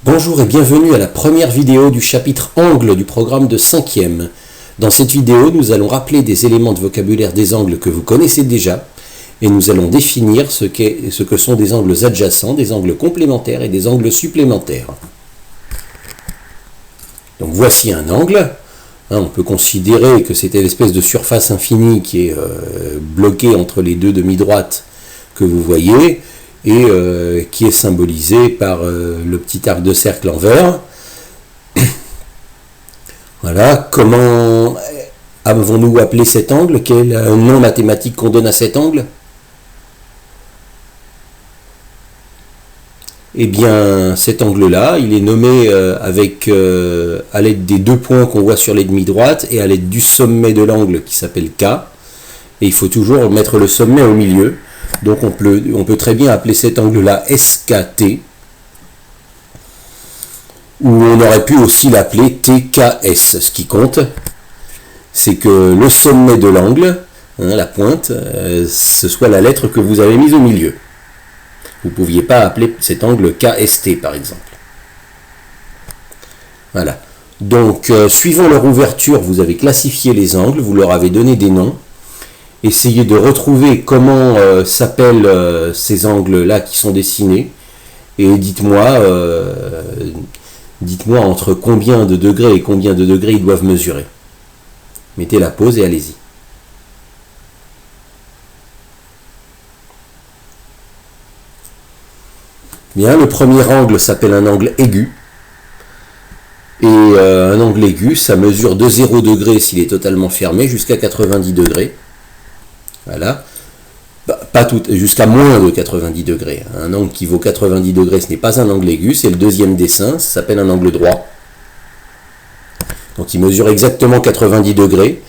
Bonjour et bienvenue à la première vidéo du chapitre Angles du programme de 5e. Dans cette vidéo, nous allons rappeler des éléments de vocabulaire des angles que vous connaissez déjà et nous allons définir ce que sont des angles adjacents, des angles complémentaires et des angles supplémentaires. Donc voici un angle. On peut considérer que c'était l'espèce de surface infinie qui est bloquée entre les deux demi-droites que vous voyez et qui est symbolisé par le petit arc de cercle en vert. Voilà, comment avons-nous appelé cet angle? Quel est le nom mathématique qu'on donne à cet angle? Eh bien, cet angle-là, il est nommé à l'aide des deux points qu'on voit sur les demi-droites et à l'aide du sommet de l'angle qui s'appelle K. Et il faut toujours mettre le sommet au milieu. Donc on peut très bien appeler cet angle-là SKT, ou on aurait pu aussi l'appeler TKS. Ce qui compte, c'est que le sommet de l'angle, la pointe, ce soit la lettre que vous avez mise au milieu. Vous ne pouviez pas appeler cet angle KST par exemple. Voilà. Donc, suivant leur ouverture, vous avez classifié les angles, vous leur avez donné des noms. Essayez de retrouver comment s'appellent ces angles-là qui sont dessinés. Et dites-moi entre combien de degrés et combien de degrés ils doivent mesurer. Mettez la pause et allez-y. Bien, le premier angle s'appelle un angle aigu. Et un angle aigu, ça mesure de 0 degré s'il est totalement fermé jusqu'à 90 degrés. Voilà. Pas tout, jusqu'à moins de 90 degrés. Un angle qui vaut 90 degrés, ce n'est pas un angle aigu, c'est le deuxième dessin, ça s'appelle un angle droit. Donc il mesure exactement 90 degrés.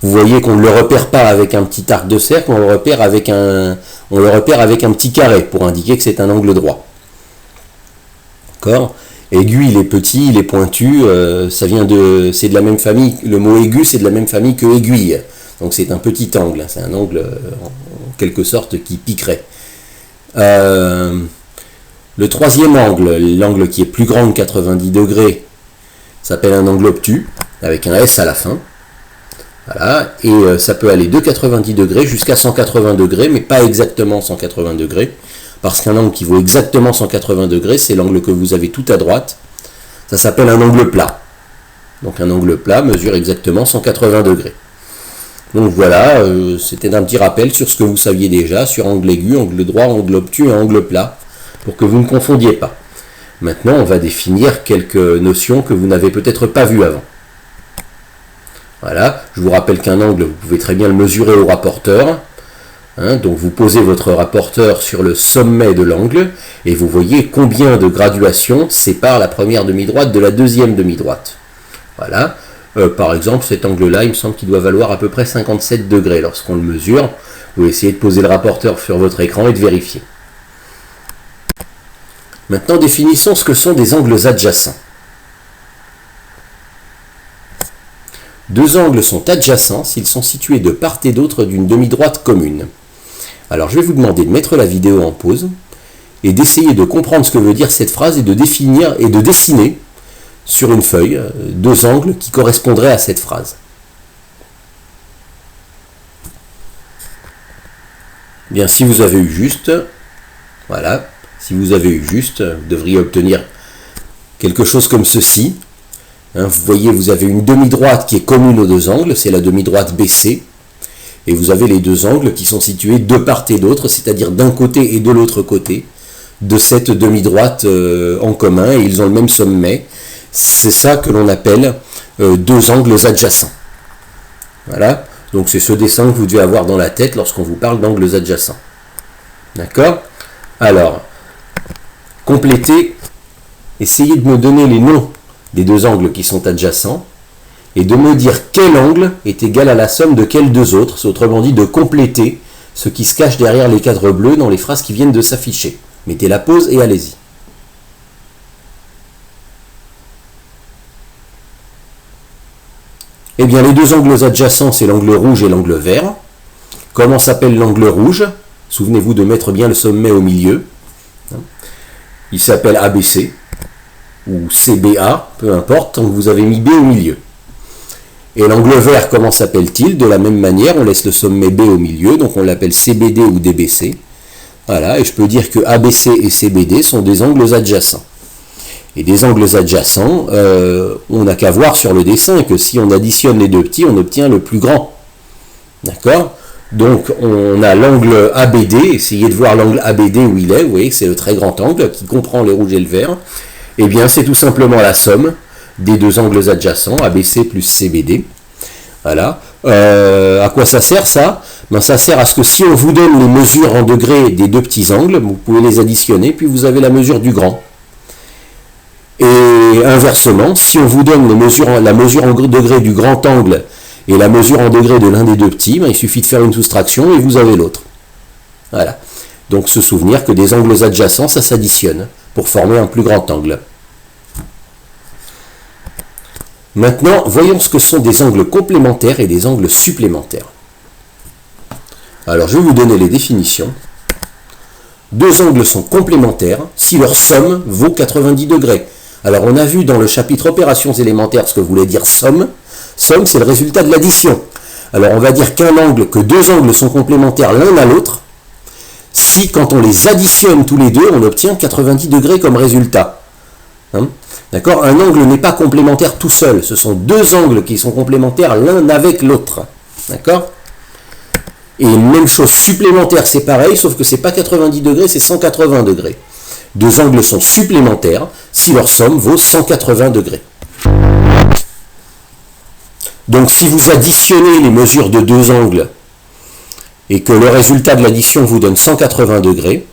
Vous voyez qu'on ne le repère pas avec un petit arc de cercle, on le repère avec un petit carré pour indiquer que c'est un angle droit. D'accord ? Aigu, il est petit, il est pointu, c'est de la même famille, le mot aigu, c'est de la même famille que aiguille. Donc c'est un petit angle, c'est un angle en quelque sorte qui piquerait. Le troisième angle, l'angle qui est plus grand que 90 degrés, s'appelle un angle obtus, avec un S à la fin. Voilà, et ça peut aller de 90 degrés jusqu'à 180 degrés, mais pas exactement 180 degrés, parce qu'un angle qui vaut exactement 180 degrés, c'est l'angle que vous avez tout à droite. Ça s'appelle un angle plat. Donc un angle plat mesure exactement 180 degrés. Donc voilà, c'était un petit rappel sur ce que vous saviez déjà, sur angle aigu, angle droit, angle obtus et angle plat, pour que vous ne confondiez pas. Maintenant, on va définir quelques notions que vous n'avez peut-être pas vues avant. Voilà, je vous rappelle qu'un angle, vous pouvez très bien le mesurer au rapporteur. Donc vous posez votre rapporteur sur le sommet de l'angle, et vous voyez combien de graduations séparent la première demi-droite de la deuxième demi-droite. Voilà. Par exemple, cet angle-là, il me semble qu'il doit valoir à peu près 57 degrés lorsqu'on le mesure. Vous essayez de poser le rapporteur sur votre écran et de vérifier. Maintenant, définissons ce que sont des angles adjacents. Deux angles sont adjacents s'ils sont situés de part et d'autre d'une demi-droite commune. Alors, je vais vous demander de mettre la vidéo en pause et d'essayer de comprendre ce que veut dire cette phrase et de définir et de dessiner sur une feuille, deux angles qui correspondraient à cette phrase. Bien, si vous avez eu juste, voilà, si vous avez eu juste, vous devriez obtenir quelque chose comme ceci. Vous voyez, vous avez une demi-droite qui est commune aux deux angles, c'est la demi-droite BC, et vous avez les deux angles qui sont situés de part et d'autre, c'est-à-dire d'un côté et de l'autre côté de cette demi-droite en commun, et ils ont le même sommet. C'est ça que l'on appelle deux angles adjacents. Voilà, donc c'est ce dessin que vous devez avoir dans la tête lorsqu'on vous parle d'angles adjacents. D'accord? Alors, complétez, essayez de me donner les noms des deux angles qui sont adjacents et de me dire quel angle est égal à la somme de quels deux autres, c'est autrement dit de compléter ce qui se cache derrière les cadres bleus dans les phrases qui viennent de s'afficher. Mettez la pause et allez-y. Eh bien, les deux angles adjacents, c'est l'angle rouge et l'angle vert. Comment s'appelle l'angle rouge? Souvenez-vous de mettre bien le sommet au milieu. Il s'appelle ABC. ou CBA, peu importe, tant que vous avez mis B au milieu. Et l'angle vert, comment s'appelle-t-il? De la même manière, on laisse le sommet B au milieu, donc on l'appelle CBD ou DBC. Voilà, et je peux dire que ABC et CBD sont des angles adjacents. Et des angles adjacents, on n'a qu'à voir sur le dessin que si on additionne les deux petits, on obtient le plus grand. D'accord? Donc on a l'angle ABD, essayez de voir l'angle ABD où il est, vous voyez que c'est le très grand angle qui comprend les rouges et le vert. Eh bien c'est tout simplement la somme des deux angles adjacents, ABC plus CBD. Voilà. À quoi ça sert ça? Ben, ça sert à ce que si on vous donne les mesures en degrés des deux petits angles, vous pouvez les additionner, puis vous avez la mesure du grand. Et inversement, si on vous donne la mesure en degrés du grand angle et la mesure en degrés de l'un des deux petits, ben, il suffit de faire une soustraction et vous avez l'autre. Voilà. Donc se souvenir que des angles adjacents, ça s'additionne pour former un plus grand angle. Maintenant, voyons ce que sont des angles complémentaires et des angles supplémentaires. Alors, je vais vous donner les définitions. Deux angles sont complémentaires si leur somme vaut 90 degrés. Alors, on a vu dans le chapitre opérations élémentaires ce que voulait dire somme. Somme, c'est le résultat de l'addition. Alors, on va dire que deux angles sont complémentaires l'un à l'autre si, quand on les additionne tous les deux, on obtient 90 degrés comme résultat. Hein? D'accord? Un angle n'est pas complémentaire tout seul. Ce sont deux angles qui sont complémentaires l'un avec l'autre. D'accord? Et même chose supplémentaire, c'est pareil, sauf que c'est pas 90 degrés, c'est 180 degrés. Deux angles sont supplémentaires si leur somme vaut 180 degrés. Donc si vous additionnez les mesures de deux angles et que le résultat de l'addition vous donne 180 degrés,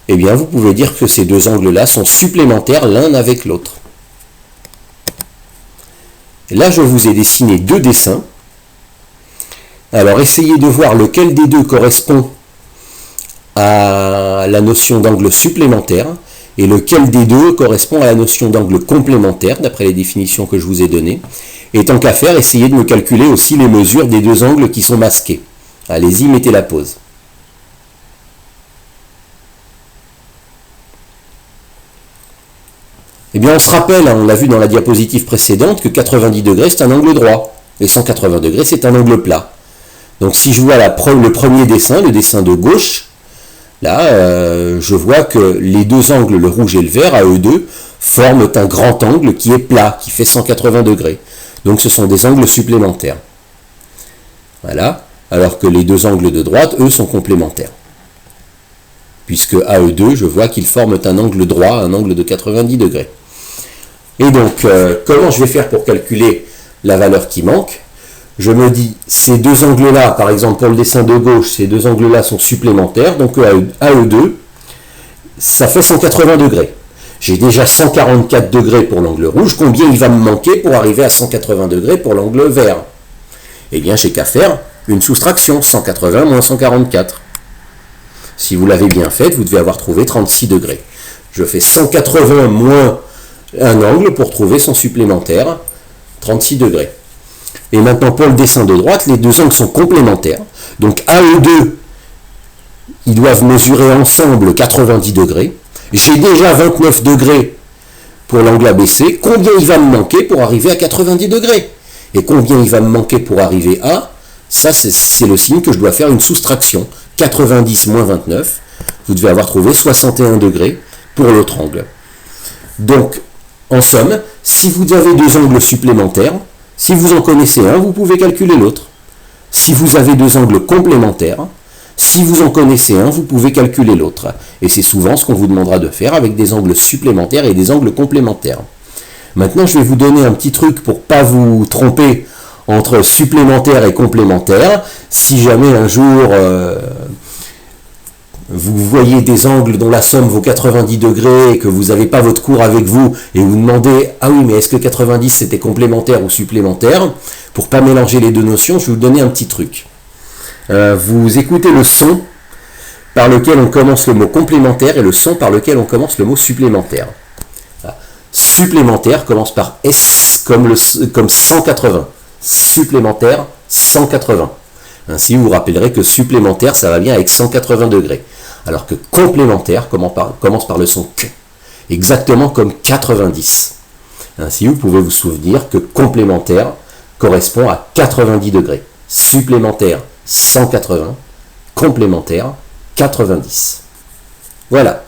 eh bien vous pouvez dire que ces deux angles-là sont supplémentaires l'un avec l'autre. Là, je vous ai dessiné deux dessins. Alors, essayez de voir lequel des deux correspond à la notion d'angle supplémentaire et lequel des deux correspond à la notion d'angle complémentaire, d'après les définitions que je vous ai données. Et tant qu'à faire, essayez de me calculer aussi les mesures des deux angles qui sont masqués. Allez-y, mettez la pause. Eh bien, on se rappelle, on l'a vu dans la diapositive précédente, que 90 degrés, c'est un angle droit. Et 180 degrés, c'est un angle plat. Donc, si je vois le premier dessin, le dessin de gauche, là, je vois que les deux angles, le rouge et le vert, à eux deux, forment un grand angle qui est plat, qui fait 180 degrés. Donc, ce sont des angles supplémentaires. Voilà. Alors que les deux angles de droite, eux, sont complémentaires. Puisque à eux deux, je vois qu'ils forment un angle droit, un angle de 90 degrés. Et donc, comment je vais faire pour calculer la valeur qui manque? Je me dis, ces deux angles-là, par exemple pour le dessin de gauche, ces deux angles-là sont supplémentaires, donc à eux deux, ça fait 180 degrés. J'ai déjà 144 degrés pour l'angle rouge, combien il va me manquer pour arriver à 180 degrés pour l'angle vert? Eh bien, j'ai qu'à faire une soustraction, 180 moins 144. Si vous l'avez bien faite, vous devez avoir trouvé 36 degrés. Je fais 180 moins un angle pour trouver son supplémentaire, 36 degrés. Et maintenant, pour le dessin de droite, les deux angles sont complémentaires. Donc, à eux deux, ils doivent mesurer ensemble 90 degrés. J'ai déjà 29 degrés pour l'angle ABC. Combien il va me manquer pour arriver à 90 degrés? Et combien il va me manquer pour arriver à... Ça, c'est le signe que je dois faire une soustraction. 90 moins 29, vous devez avoir trouvé 61 degrés pour l'autre angle. Donc, en somme, si vous avez deux angles supplémentaires, si vous en connaissez un, vous pouvez calculer l'autre. Si vous avez deux angles complémentaires, si vous en connaissez un, vous pouvez calculer l'autre. Et c'est souvent ce qu'on vous demandera de faire avec des angles supplémentaires et des angles complémentaires. Maintenant, je vais vous donner un petit truc pour ne pas vous tromper entre supplémentaire et complémentaire. Si jamais un jour vous voyez des angles dont la somme vaut 90 degrés et que vous n'avez pas votre cours avec vous et vous demandez « Ah oui, mais est-ce que 90 c'était complémentaire ou supplémentaire ?» Pour ne pas mélanger les deux notions, je vais vous donner un petit truc. Vous écoutez le son par lequel on commence le mot complémentaire et le son par lequel on commence le mot supplémentaire. Voilà. Supplémentaire commence par S comme 180. Supplémentaire, 180. Ainsi, vous vous rappellerez que supplémentaire, ça va bien avec 180 degrés. Alors que complémentaire commence par le son Q. exactement comme 90. Ainsi, vous pouvez vous souvenir que complémentaire correspond à 90 degrés. Supplémentaire, 180. Complémentaire, 90. Voilà.